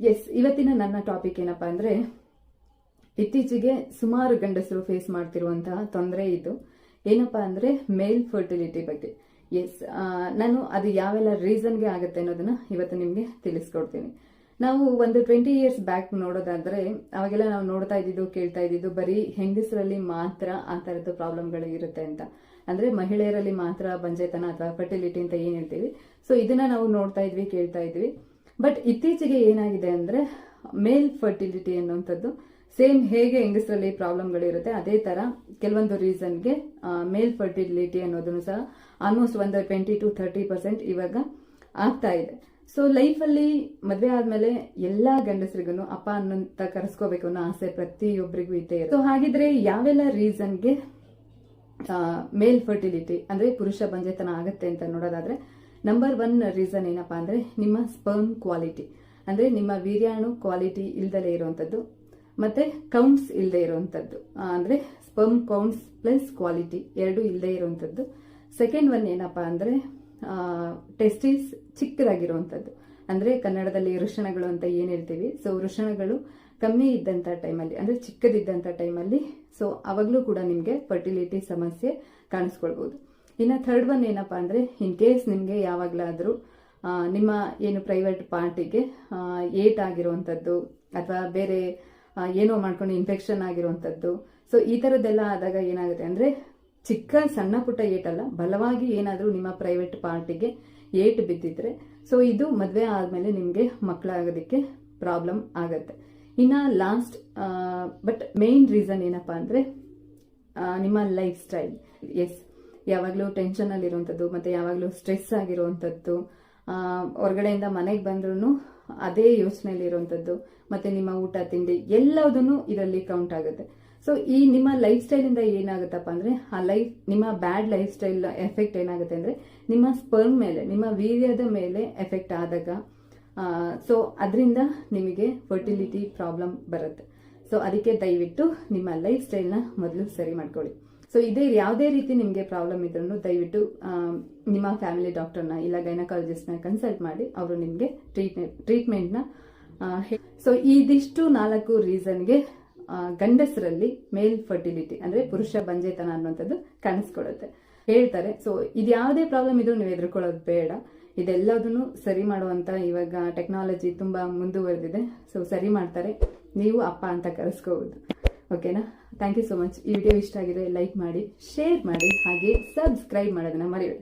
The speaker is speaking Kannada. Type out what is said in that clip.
ಎಸ್, ಇವತ್ತಿನ ನನ್ನ ಟಾಪಿಕ್ ಏನಪ್ಪಾ ಅಂದ್ರೆ, ಇತ್ತೀಚೆಗೆ ಸುಮಾರು ಗಂಡಸರು ಫೇಸ್ ಮಾಡ್ತಿರುವಂತಹ ತೊಂದರೆ ಇದು ಏನಪ್ಪಾ ಅಂದ್ರೆ ಮೇಲ್ ಫರ್ಟಿಲಿಟಿ ಬಗ್ಗೆ. ಎಸ್, ನಾನು ಅದು ಯಾವೆಲ್ಲ ರೀಸನ್ಗೆ ಆಗುತ್ತೆ ಅನ್ನೋದನ್ನ ಇವತ್ತು ನಿಮ್ಗೆ ತಿಳಿಸ್ಕೊಡ್ತೀನಿ. ನಾವು ಒಂದು 20 years ಬ್ಯಾಕ್ ನೋಡೋದಾದ್ರೆ ಅವಾಗೆಲ್ಲ ನಾವು ನೋಡ್ತಾ ಇದ್ದಿದ್ದು ಕೇಳ್ತಾ ಇದ್ದಿದ್ದು ಬರೀ ಹೆಂಗಸರಲ್ಲಿ ಮಾತ್ರ ಆ ತರದ ಪ್ರಾಬ್ಲಮ್ಗಳು ಇರುತ್ತೆ ಅಂತ. ಅಂದ್ರೆ ಮಹಿಳೆಯರಲ್ಲಿ ಮಾತ್ರ ಬಂಜೆತನ ಅಥವಾ ಫರ್ಟಿಲಿಟಿ ಅಂತ ಏನ್ ಹೇಳ್ತೀವಿ, ಸೊ ಇದನ್ನ ನಾವು ನೋಡ್ತಾ ಇದ್ವಿ, ಕೇಳ್ತಾ ಇದ್ವಿ. ಬಟ್ ಇತ್ತೀಚೆಗೆ ಏನಾಗಿದೆ ಅಂದ್ರೆ ಮೇಲ್ ಫರ್ಟಿಲಿಟಿ ಅನ್ನುವಂಥದ್ದು ಸೇಮ್ ಹೇಗೆ ಹೆಂಗಸರಲ್ಲಿ ಪ್ರಾಬ್ಲಮ್ಗಳಿರುತ್ತೆ ಅದೇ ತರ ಕೆಲವೊಂದು ರೀಸನ್ಗೆ ಮೇಲ್ ಫರ್ಟಿಲಿಟಿ ಅನ್ನೋದನ್ನು ಸಹ ಆಲ್ಮೋಸ್ಟ್ ಒಂದು 20 to 30% ಇವಾಗ ಆಗ್ತಾ ಇದೆ. ಸೊ ಲೈಫಲ್ಲಿ ಮದುವೆ ಆದ್ಮೇಲೆ ಎಲ್ಲಾ ಗಂಡಸರಿಗೂ ಅಪ್ಪ ಅನ್ನೋಂತ ಕರೆಸ್ಕೋಬೇಕು ಅನ್ನೋ ಆಸೆ ಪ್ರತಿಯೊಬ್ಬರಿಗೂ ಇದ್ದೇ ಇರುತ್ತೆ. ಸೊ ಹಾಗಿದ್ರೆ ಯಾವೆಲ್ಲ ರೀಸನ್ಗೆ ಮೇಲ್ ಫರ್ಟಿಲಿಟಿ ಅಂದ್ರೆ ಪುರುಷ ಬಂಜೆತನ ಆಗುತ್ತೆ ಅಂತ ನೋಡೋದಾದ್ರೆ, ನಂಬರ್ 1 ರೀಸನ್ ಏನಪ್ಪಾ ಅಂದ್ರೆ ನಿಮ್ಮ ಸ್ಪರ್ಮ್ ಕ್ವಾಲಿಟಿ, ಅಂದ್ರೆ ನಿಮ್ಮ ವೀರ್ಯಾಣು ಕ್ವಾಲಿಟಿ ಇಲ್ದಲೇ ಇರುವಂತದ್ದು, ಮತ್ತೆ ಕೌಂಟ್ಸ್ ಇಲ್ಲದೆ ಇರುವಂತದ್ದು, ಅಂದ್ರೆ ಸ್ಪರ್ಮ್ ಕೌಂಟ್ಸ್ ಪ್ಲಸ್ ಕ್ವಾಲಿಟಿ ಎರಡು ಇಲ್ಲದೆ ಇರುವಂತದ್ದು. ಸೆಕೆಂಡ್ ಒನ್ ಏನಪ್ಪಾ ಅಂದ್ರೆ ಟೆಸ್ಟಿಸ್ ಚಿಕ್ಕದಾಗಿರುವಂತದ್ದು, ಅಂದ್ರೆ ಕನ್ನಡದಲ್ಲಿ ವೃಷಣಗಳು ಅಂತ ಏನ್ ಹೇಳ್ತೀವಿ. ಸೊ ವೃಷಣಗಳು ಕಮ್ಮಿ ಇದ್ದಂತ ಟೈಮಲ್ಲಿ, ಅಂದ್ರೆ ಚಿಕ್ಕದಿದ್ದಂತ ಟೈಮಲ್ಲಿ, ಸೊ ಅವಾಗ್ಲೂ ಕೂಡ ನಿಮ್ಗೆ ಫರ್ಟಿಲಿಟಿ ಸಮಸ್ಯೆ ಕಾಣಿಸ್ಕೊಳ್ಬಹುದು. ಇನ್ನು ಥರ್ಡ್ ಒನ್ ಏನಪ್ಪಾ ಅಂದ್ರೆ, ಇನ್ ಕೇಸ್ ನಿಮ್ಗೆ ಯಾವಾಗ್ಲಾದ್ರೂ ನಿಮ್ಮ ಏನು ಪ್ರೈವೇಟ್ ಪಾರ್ಟಿಗೆ ಏಟ್ ಆಗಿರುವಂತದ್ದು ಅಥವಾ ಬೇರೆ ಏನೋ ಮಾಡ್ಕೊಂಡು ಇನ್ಫೆಕ್ಷನ್ ಆಗಿರುವಂತದ್ದು, ಸೊ ಈ ತರದ್ದೆಲ್ಲ ಆದಾಗ ಏನಾಗುತ್ತೆ ಅಂದ್ರೆ ಚಿಕ್ಕ ಸಣ್ಣ ಪುಟ್ಟ ಏಟಲ್ಲ, ಬಲವಾಗಿ ಏನಾದ್ರೂ ನಿಮ್ಮ ಪ್ರೈವೇಟ್ ಪಾರ್ಟಿಗೆ ಏಟ್ ಬಿದ್ದಿದ್ರೆ ಸೊ ಇದು ಮದ್ವೆ ಆದ್ಮೇಲೆ ನಿಮ್ಗೆ ಮಕ್ಕಳಾಗೋದಕ್ಕೆ ಪ್ರಾಬ್ಲಮ್ ಆಗತ್ತೆ. ಇನ್ನ ಲಾಸ್ಟ್ ಬಟ್ ಮೇನ್ ರೀಸನ್ ಏನಪ್ಪಾ ಅಂದ್ರೆ ನಿಮ್ಮ ಲೈಫ್ ಸ್ಟೈಲ್. ಎಸ್, ಯಾವಾಗ್ಲೂ ಟೆನ್ಷನ್ ಅಲ್ಲಿ ಇರುವಂತದ್ದು, ಮತ್ತೆ ಯಾವಾಗ್ಲೂ ಸ್ಟ್ರೆಸ್ ಆಗಿರುವಂತದ್ದು, ಹೊರಗಡೆಯಿಂದ ಮನೆಗೆ ಬಂದ್ರು ಅದೇ ಯೋಚನೆಯಲ್ಲಿ ಇರುವಂತದ್ದು, ಮತ್ತೆ ನಿಮ್ಮ ಊಟ ತಿಂಡಿ ಎಲ್ಲದನ್ನು ಇದರಲ್ಲಿ ಕೌಂಟ್ ಆಗುತ್ತೆ. ಸೊ ಈ ನಿಮ್ಮ ಲೈಫ್ ಸ್ಟೈಲ್ ಇಂದ ಏನಾಗುತ್ತಪ್ಪ ಅಂದ್ರೆ ನಿಮ್ಮ ಬ್ಯಾಡ್ ಲೈಫ್ ಸ್ಟೈಲ್ ಎಫೆಕ್ಟ್ ಏನಾಗುತ್ತೆ ಅಂದ್ರೆ ನಿಮ್ಮ ಸ್ಪರ್ಮ್ ಮೇಲೆ, ನಿಮ್ಮ ವೀರ್ಯದ ಮೇಲೆ ಎಫೆಕ್ಟ್ ಆದಾಗ ಸೊ ಅದರಿಂದ ನಿಮಗೆ ಫರ್ಟಿಲಿಟಿ ಪ್ರಾಬ್ಲಮ್ ಬರುತ್ತೆ. ಸೊ ಅದಕ್ಕೆ ದಯವಿಟ್ಟು ನಿಮ್ಮ ಲೈಫ್ ಸ್ಟೈಲ್ನ ಮೊದಲು ಸರಿ ಮಾಡ್ಕೊಳ್ಳಿ. ಸೊ ಇದೇ ಯಾವುದೇ ರೀತಿ ನಿಮಗೆ ಪ್ರಾಬ್ಲಮ್ ಇದ್ರೂ ದಯವಿಟ್ಟು ನಿಮ್ಮ ಫ್ಯಾಮಿಲಿ ಡಾಕ್ಟರ್ನ ಇಲ್ಲ ಗೈನಕಾಲಜಿಸ್ಟ್ನ ಕನ್ಸಲ್ಟ್ ಮಾಡಿ ಅವರು ನಿಮಗೆ ಟ್ರೀಟ್ಮೆಂಟ್ನ ಸೊ ಇದಿಷ್ಟು 4 ರೀಸನ್ಗೆ ಗಂಡಸರಲ್ಲಿ ಮೇಲ್ ಫರ್ಟಿಲಿಟಿ ಅಂದ್ರೆ ಪುರುಷ ಬಂಜೆತನ ಅನ್ನುವಂಥದ್ದು ಕಾಣಿಸ್ಕೊಡುತ್ತೆ ಹೇಳ್ತಾರೆ. ಸೊ ಇದ್ಯಾವುದೇ ಪ್ರಾಬ್ಲಮ್ ಇದ್ರೂ ನೀವು ಎದುರ್ಕೊಳ್ಳೋದು ಬೇಡ, ಇದೆಲ್ಲದನ್ನು ಸರಿ ಮಾಡುವಂತ ಇವಾಗ ಟೆಕ್ನಾಲಜಿ ತುಂಬಾ ಮುಂದುವರೆದಿದೆ. ಸೊ ಸರಿ ಮಾಡ್ತಾರೆ, ನೀವು ಅಪ್ಪ ಅಂತ ಕರೆಸ್ಕೋಬಹುದು. ಓಕೆನಾ? Thank you so much. ಈ ವಿಡಿಯೋ ಇಷ್ಟ ಆಗಿದೆ ಲೈಕ್ ಮಾಡಿ, ಶೇರ್ ಮಾಡಿ, ಹಾಗೆ ಸಬ್ಸ್ಕ್ರೈಬ್ ಮಾಡೋದನ್ನ ಮರಿಬೇಡಿ.